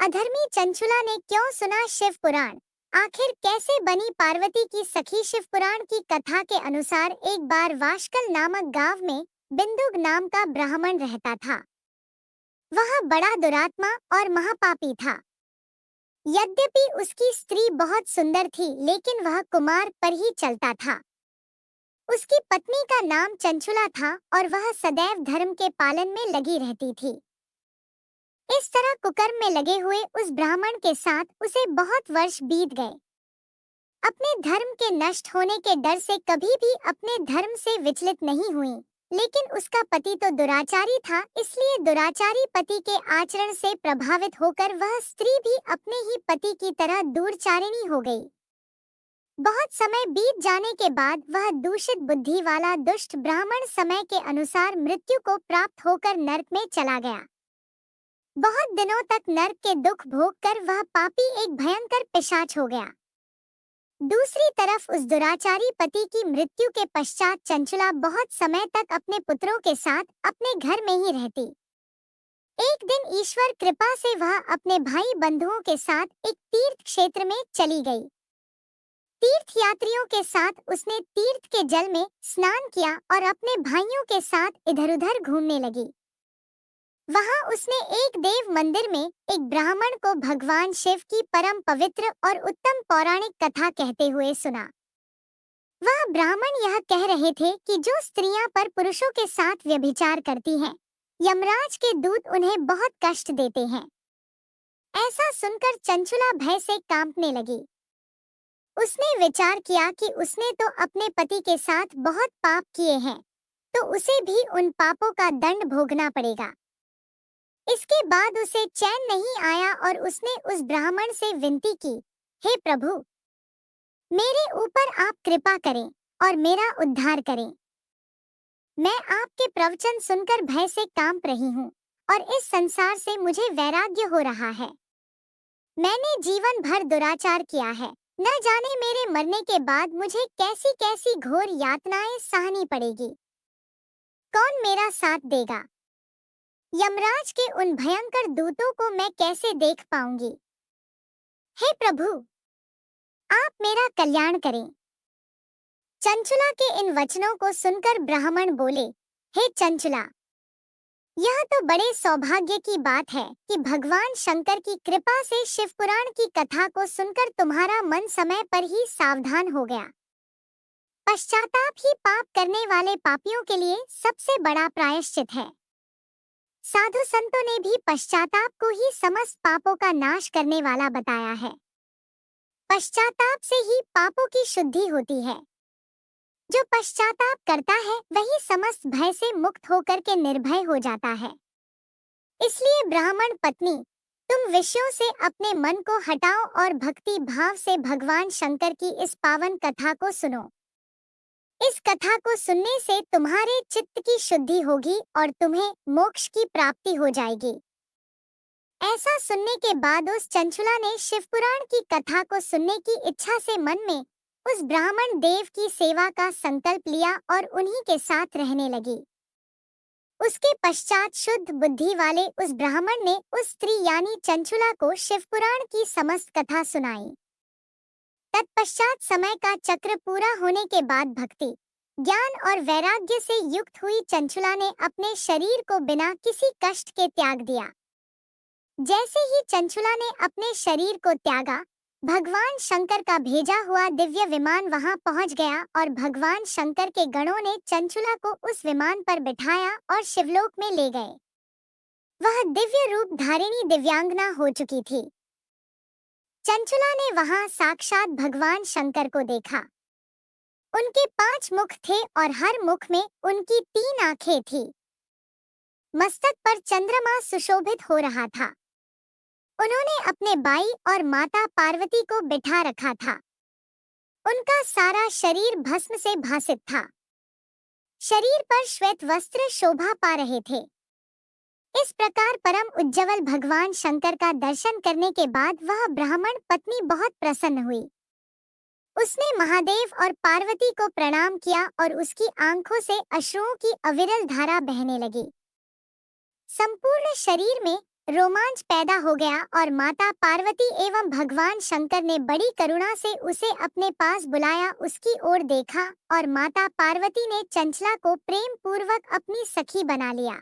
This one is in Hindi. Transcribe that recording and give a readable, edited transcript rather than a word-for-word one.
अधर्मी चंचुला ने क्यों सुना शिव पुराण? आखिर कैसे बनी पार्वती की सखी? शिव पुराण की कथा के अनुसार एक बार वाशकल नामक गांव में बिंदुक नाम का ब्राह्मण रहता था। वह बड़ा दुरात्मा और महापापी था। यद्यपि उसकी स्त्री बहुत सुंदर थी, लेकिन वह कुमार पर ही चलता था। उसकी पत्नी का नाम चंचुला था और वह सदैव धर्म के पालन में लगी रहती थी। इस तरह कुकर्म में लगे हुए उस ब्राह्मण के साथ उसे बहुत वर्ष बीत गए। अपने धर्म के नष्ट होने के डर से कभी भी अपने धर्म से विचलित नहीं हुई, लेकिन उसका पति तो दुराचारी था, इसलिए दुराचारी पति के आचरण से प्रभावित होकर वह स्त्री भी अपने ही पति की तरह दूरचारिणी हो गई। बहुत समय बीत जाने के बाद वह दूषित बुद्धि वाला दुष्ट ब्राह्मण समय के अनुसार मृत्यु को प्राप्त होकर नरक में चला गया। बहुत दिनों तक नरक के दुख भोग कर वह पापी एक भयंकर पिशाच हो गया। दूसरी तरफ उस दुराचारी पति की मृत्यु के पश्चात चंचुला बहुत समय तक अपने पुत्रों के साथ अपने घर में ही रहती। एक दिन ईश्वर कृपा से वह अपने भाई बंधुओं के साथ एक तीर्थ क्षेत्र में चली गई। तीर्थ यात्रियों के साथ उसने तीर्थ के जल में स्नान किया और अपने भाइयों के साथ इधर-उधर घूमने लगी। वहां उसने एक देव मंदिर में एक ब्राह्मण को भगवान शिव की परम पवित्र और उत्तम पौराणिक कथा कहते हुए सुना। वह ब्राह्मण यह कह रहे थे कि जो स्त्रियां पर पुरुषों के साथ व्यभिचार करती हैं, यमराज के दूत उन्हें बहुत कष्ट देते हैं। ऐसा सुनकर चंचुला भय से कांपने लगी। उसने विचार किया कि उसने तो अपने पति के साथ बहुत पाप किए हैं, तो उसे भी उन पापों का दंड भोगना पड़ेगा। इसके बाद उसे चैन नहीं आया और उसने उस ब्राह्मण से विनती की, हे प्रभु, मेरे ऊपर आप कृपा करें और मेरा उद्धार करें। मैं आपके प्रवचन सुनकर भय से कांप रही हूँ और इस संसार से मुझे वैराग्य हो रहा है। मैंने जीवन भर दुराचार किया है, न जाने मेरे मरने के बाद मुझे कैसी कैसी घोर यातनाएं सहनी पड़ेगी। कौन मेरा साथ देगा? यमराज के उन भयंकर दूतों को मैं कैसे देख पाऊंगी? हे प्रभु, आप मेरा कल्याण करें। चंचुला के इन वचनों को सुनकर ब्राह्मण बोले, हे चंचुला, यह तो बड़े सौभाग्य की बात है कि भगवान शंकर की कृपा से शिव पुराण की कथा को सुनकर तुम्हारा मन समय पर ही सावधान हो गया। पश्चाताप ही पाप करने वाले पापियों के लिए सबसे बड़ा प्रायश्चित है। साधु संतों ने भी पश्चाताप को ही समस्त पापों का नाश करने वाला बताया है। पश्चाताप से ही पापों की शुद्धि होती है। जो पश्चाताप करता है वही समस्त भय से मुक्त होकर के निर्भय हो जाता है। इसलिए ब्राह्मण पत्नी, तुम विषयों से अपने मन को हटाओ और भक्ति भाव से भगवान शंकर की इस पावन कथा को सुनो। इस कथा को सुनने से तुम्हारे चित्त की शुद्धि होगी और तुम्हें मोक्ष की प्राप्ति हो जाएगी। ऐसा सुनने के बाद उस चंचुला ने शिव पुराण की कथा को सुनने की इच्छा से मन में उस ब्राह्मण देव की सेवा का संकल्प लिया और उन्हीं के साथ रहने लगी। उसके पश्चात शुद्ध बुद्धि वाले उस ब्राह्मण ने उस स्त्री यानी चंचुला को शिव पुराण की समस्त कथा सुनाई। तत्पश्चात समय का चक्र पूरा होने के बाद भक्ति, ज्ञान और वैराग्य से युक्त हुई चंचुला ने अपने शरीर को बिना किसी कष्ट के त्याग दिया। जैसे ही चंचुला ने अपने शरीर को त्यागा, भगवान शंकर का भेजा हुआ दिव्य विमान वहां पहुंच गया और भगवान शंकर के गणों ने चंचुला को उस विमान पर बिठाया और शिवलोक में ले गए। वह दिव्य रूप धारिणी दिव्यांगना हो चुकी थी। चंचुला ने वहां साक्षात भगवान शंकर को देखा। उनके 5 मुख थे और हर मुख में उनकी 3 आंखें थी। मस्तक पर चंद्रमा सुशोभित हो रहा था। उन्होंने अपने बाई और माता पार्वती को बिठा रखा था। उनका सारा शरीर भस्म से भासित था। शरीर पर श्वेत वस्त्र शोभा पा रहे थे। इस प्रकार परम उज्ज्वल भगवान शंकर का दर्शन करने के बाद वह ब्राह्मण पत्नी बहुत प्रसन्न हुई। उसने महादेव और पार्वती को प्रणाम किया और उसकी आंखों से अश्रुओं की अविरल धारा बहने लगी। संपूर्ण शरीर में रोमांच पैदा हो गया और माता पार्वती एवं भगवान शंकर ने बड़ी करुणा से उसे अपने पास बुलाया। उसकी ओर देखा और माता पार्वती ने चंचला को प्रेम पूर्वक अपनी सखी बना लिया।